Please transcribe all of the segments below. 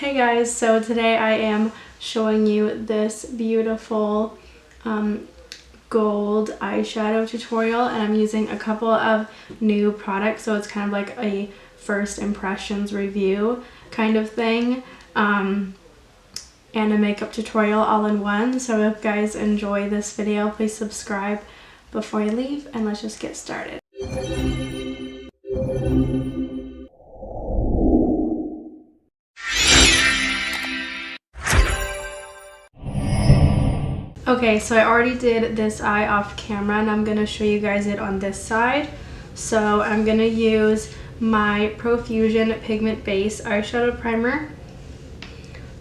Hey guys, so today I am showing you this beautiful gold eyeshadow tutorial, and I'm using a couple of new products, so it's kind of like a first impressions review kind of thing, and a makeup tutorial all in one. So if you guys enjoy this video, please subscribe before you leave, and let's just get started. Okay, so I already did this eye off camera, and I'm going to show you guys it on this side. So I'm going to use my Profusion Pigment Base Eyeshadow Primer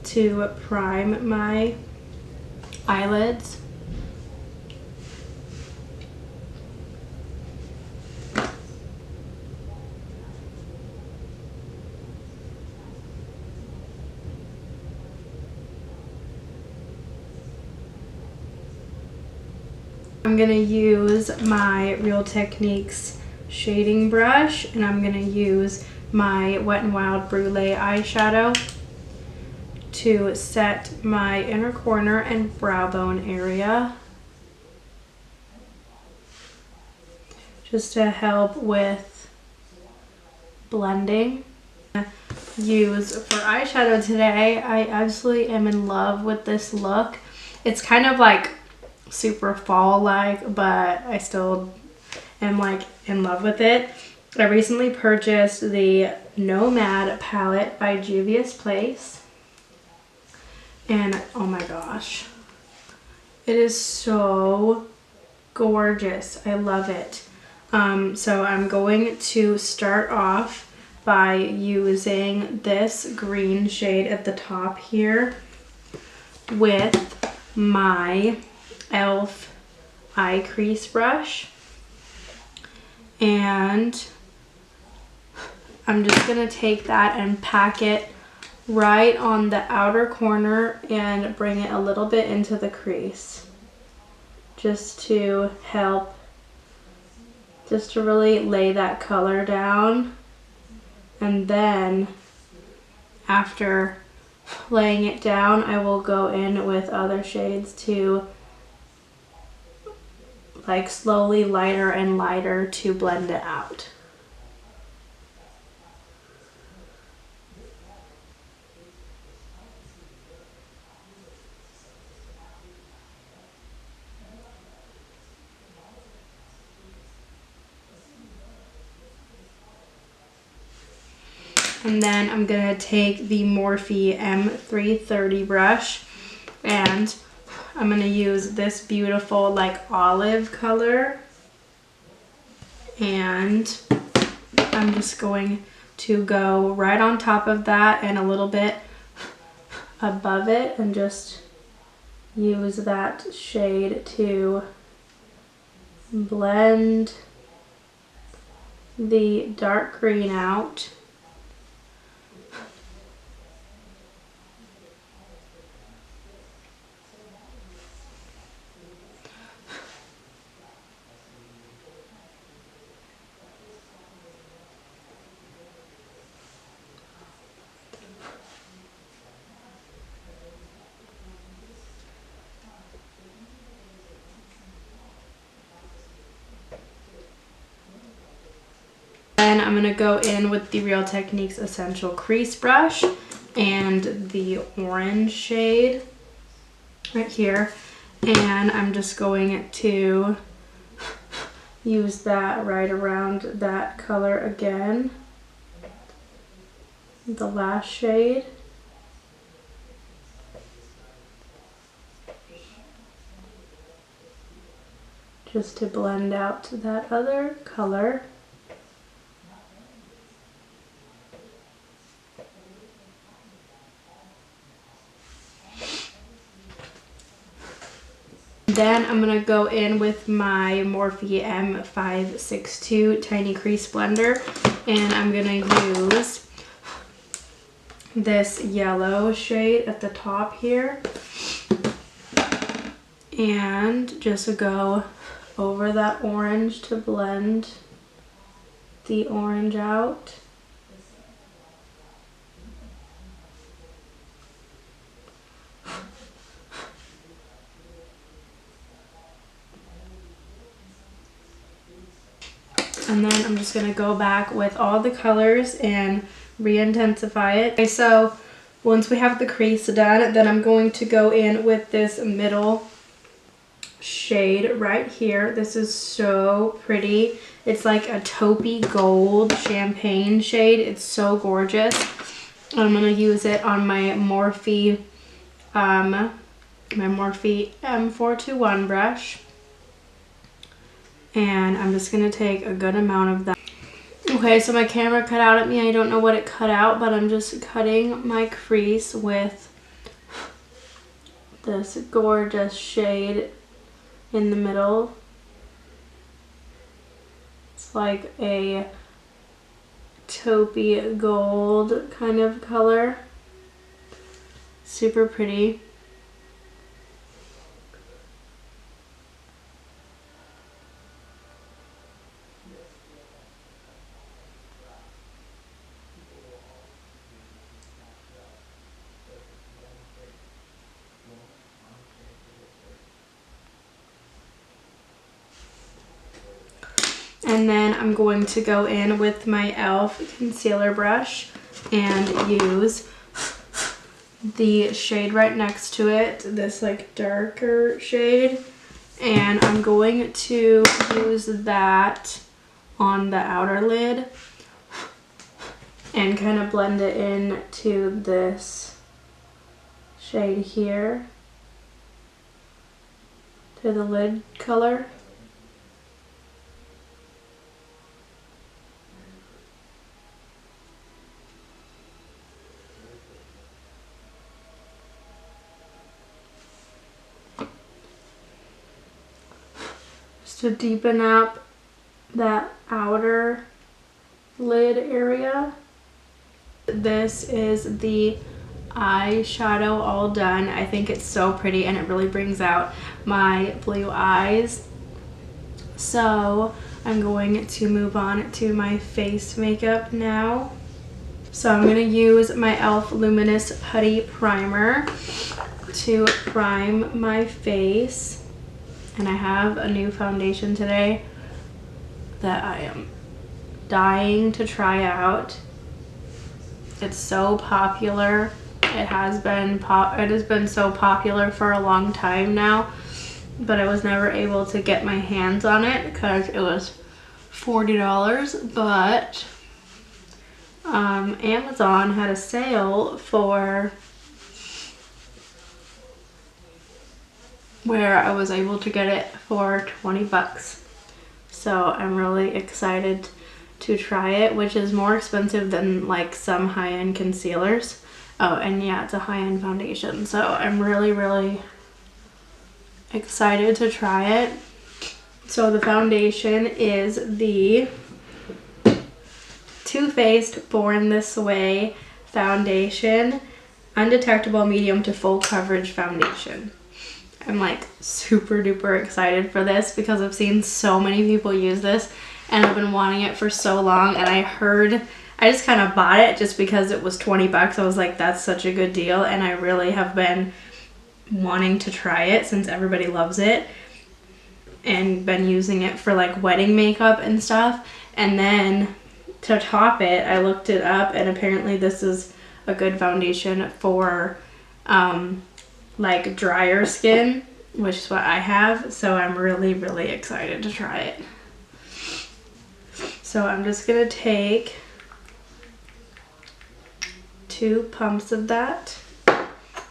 to prime my eyelids. I'm going to use my Real Techniques shading brush, and I'm going to use my Wet n Wild Brulee eyeshadow to set my inner corner and brow bone area, just to help with blending. Use for eyeshadow today, I absolutely am in love with this look. It's kind of like super fall like, but I still am like in love with it. I recently purchased the Nomad palette by Juvia's Place, and oh my gosh, it is so gorgeous. I love it. So I'm going to start off by using this green shade at the top here with my e.l.f. eye crease brush, and I'm just gonna take that and pack it right on the outer corner and bring it a little bit into the crease, just to help, just to really lay that color down. And then after laying it down, I will go in with other shades to like slowly lighter and lighter to blend it out. And then I'm gonna take the Morphe M330 brush, and I'm gonna use this beautiful like olive color, and I'm just going to go right on top of that and a little bit above it, and just use that shade to blend the dark green out. Then I'm going to go in with the Real Techniques Essential Crease Brush and the orange shade right here. And I'm just going to use that right around that color again, the last shade. Just to blend out that other color. Then I'm going to go in with my Morphe M562 Tiny Crease Blender, and I'm going to use this yellow shade at the top here, and just go over that orange to blend the orange out. And then I'm just gonna go back with all the colors and re-intensify it. Okay, so once we have the crease done, then I'm going to go in with this middle shade right here. This is so pretty. It's like a taupey gold champagne shade. It's so gorgeous. I'm gonna use it on my Morphe M421 brush. And I'm just gonna take a good amount of that. Okay, so my camera cut out at me. I don't know what it cut out, but I'm just cutting my crease with this gorgeous shade in the middle. It's like a taupey gold kind of color. Super pretty. And then I'm going to go in with my e.l.f. concealer brush and use the shade right next to it, this like darker shade. And I'm going to use that on the outer lid and kind of blend it in to this shade here, to the lid color. To deepen up that outer lid area. This is the eyeshadow all done. I think it's so pretty and it really brings out my blue eyes. So I'm going to move on to my face makeup now. So I'm going to use my e.l.f. Luminous Putty Primer to prime my face. And I have a new foundation today that I am dying to try out. It's so popular. It has been so popular for a long time now, but I was never able to get my hands on it because it was $40. But Amazon had a sale for where I was able to get it for 20 bucks. So I'm really excited to try it, which is more expensive than like some high-end concealers. Oh, and yeah, it's a high-end foundation. So I'm really, really excited to try it. So the foundation is the Too Faced Born This Way foundation, undetectable medium to full coverage foundation. I'm like super duper excited for this because I've seen so many people use this and I've been wanting it for so long, and I just kind of bought it just because it was 20 bucks. I was like, that's such a good deal, and I really have been wanting to try it since everybody loves it and been using it for like wedding makeup and stuff. And then to top it, I looked it up and apparently this is a good foundation for like drier skin, which is what I have, so I'm really, really excited to try it. So I'm just gonna take 2 pumps of that,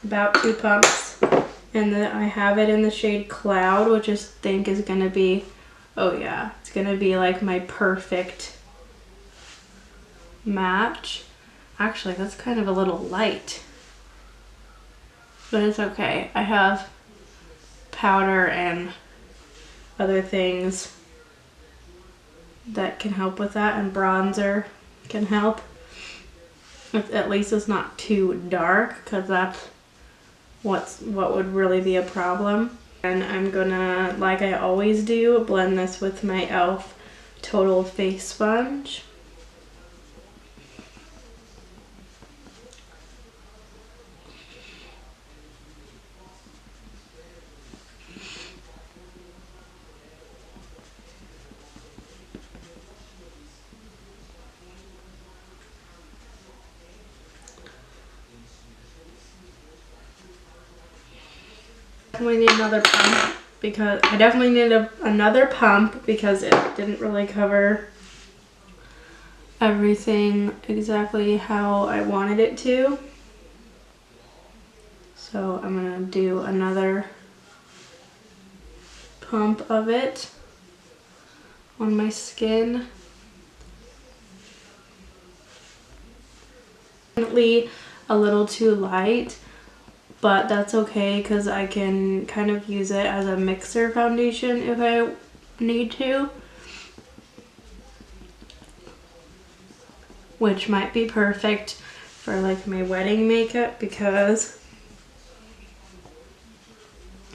about 2 pumps, and then I have it in the shade Cloud, which I think is gonna be, oh yeah, it's gonna be like my perfect match. Actually, that's kind of a little light, but it's okay. I have powder and other things that can help with that, and bronzer can help. At least it's not too dark, because that's what would really be a problem. And I'm gonna, like I always do, blend this with my e.l.f. Total Face Sponge. Definitely need another pump because I definitely need another pump because it didn't really cover everything exactly how I wanted it to. So I'm gonna do another pump of it on my skin. Definitely a little too light, but that's okay because I can kind of use it as a mixer foundation if I need to, which might be perfect for like my wedding makeup because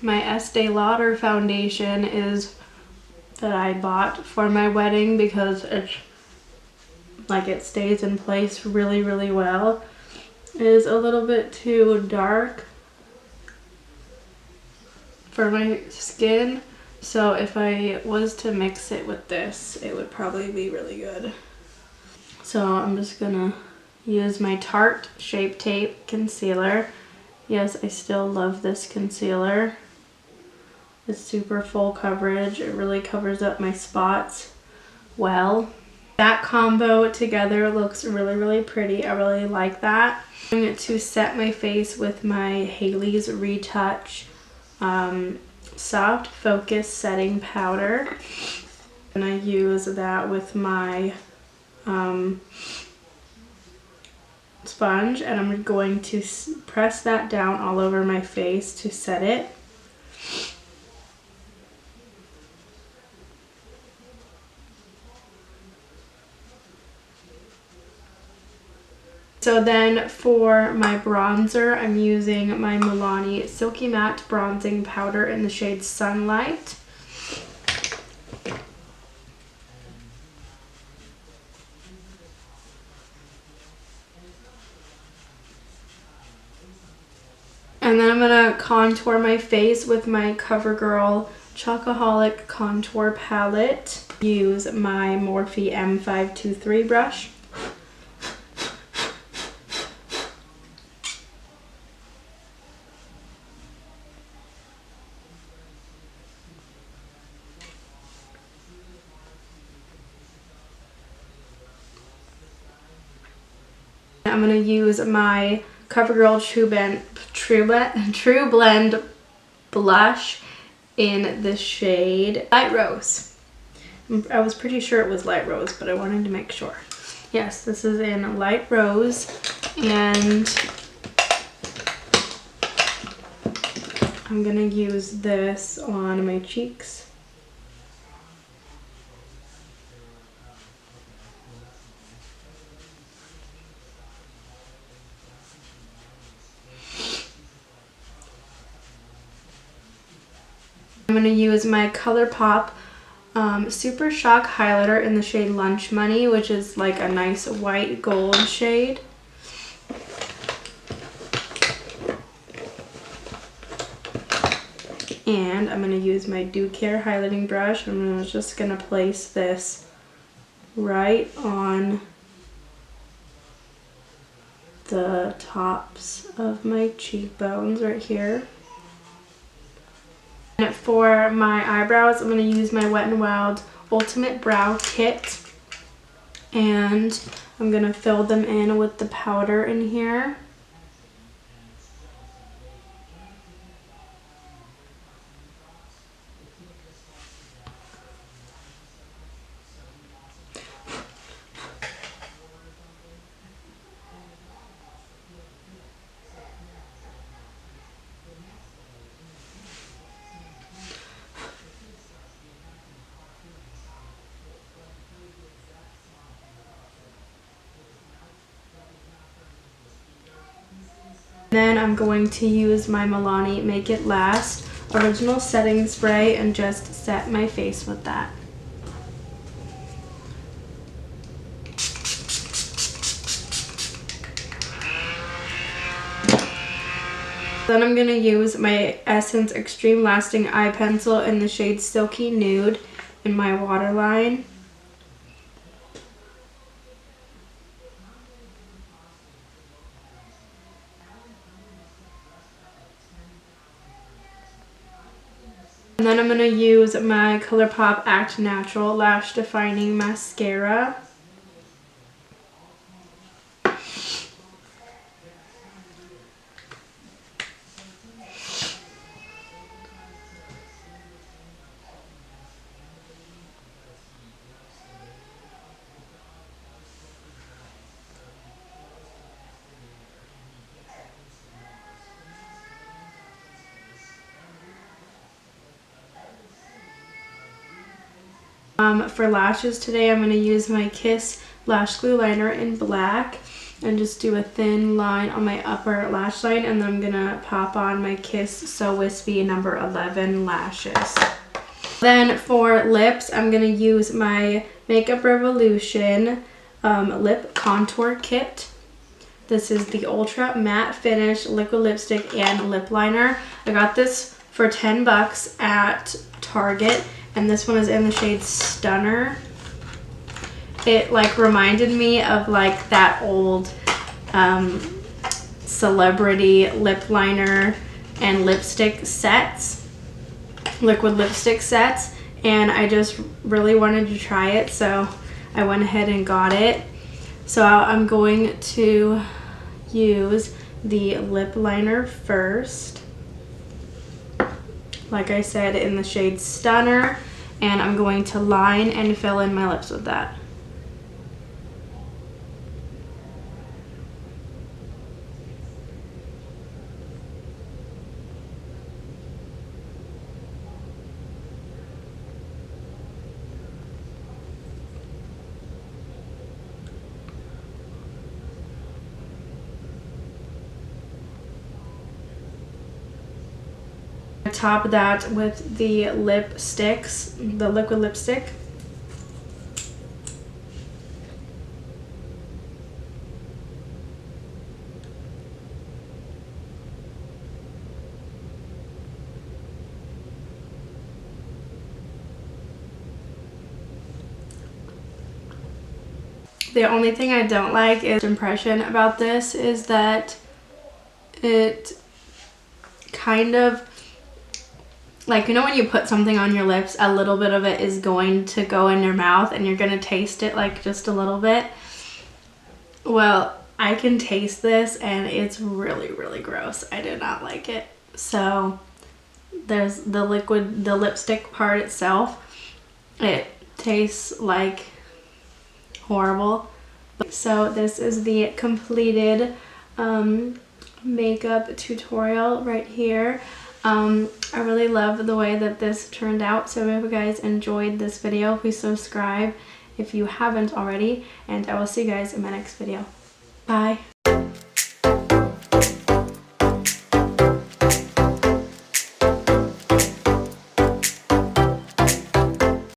my Estee Lauder foundation is that I bought for my wedding because it's like it stays in place really, really well. It is a little bit too dark for my skin, so if I was to mix it with this, it would probably be really good. So I'm just gonna use my Tarte Shape Tape Concealer. Yes, I still love this concealer. It's super full coverage. It really covers up my spots well. That combo together looks really, really pretty. I really like that. I'm going to set my face with my Haley's Retouch Soft Focus Setting Powder. And I use that with my sponge, and I'm going to press that down all over my face to set it. So then for my bronzer, I'm using my Milani Silky Matte Bronzing Powder in the shade Sunlight. And then I'm going to contour my face with my Covergirl Chocoholic Contour Palette. Use my Morphe M523 brush. I'm going to use my Covergirl True Blend blush in the shade Light Rose. I was pretty sure it was Light Rose, but I wanted to make sure. Yes, this is in Light Rose, and I'm going to use this on my cheeks. I'm going to use my Colourpop Super Shock Highlighter in the shade Lunch Money, which is like a nice white gold shade. And I'm going to use my Ducare highlighting brush. I'm just going to place this right on the tops of my cheekbones right here. And for my eyebrows, I'm going to use my Wet n Wild Ultimate Brow Kit. And I'm going to fill them in with the powder in here. Then I'm going to use my Milani Make It Last Original Setting Spray and just set my face with that. Then I'm going to use my Essence Extreme Lasting Eye Pencil in the shade Silky Nude in my waterline. And then I'm going to use my Colourpop Act Natural Lash Defining Mascara. For lashes today, I'm going to use my Kiss Lash Glue Liner in black and just do a thin line on my upper lash line, and then I'm going to pop on my Kiss So Wispy number 11 lashes. Then for lips, I'm going to use my Makeup Revolution Lip Contour Kit. This is the Ultra Matte Finish Liquid Lipstick and Lip Liner. I got this for 10 bucks at Target. And this one is in the shade Stunner. It like reminded me of like that old celebrity lip liner and lipstick sets, liquid lipstick sets. And I just really wanted to try it, so I went ahead and got it. So I'm going to use the lip liner first. Like I said, in the shade Stunner, and I'm going to line and fill in my lips with that. Top that with the lipsticks, the liquid lipstick. The only thing I don't like is impression about this is that it kind of, like, you know when you put something on your lips, a little bit of it is going to go in your mouth and you're going to taste it like just a little bit. Well, I can taste this and it's really, really gross. I did not like it. So there's the liquid, the lipstick part itself. It tastes like horrible. So this is the completed makeup tutorial right here. I really love the way that this turned out. So if you guys enjoyed this video, please subscribe if you haven't already, and I will see you guys in my next video. Bye.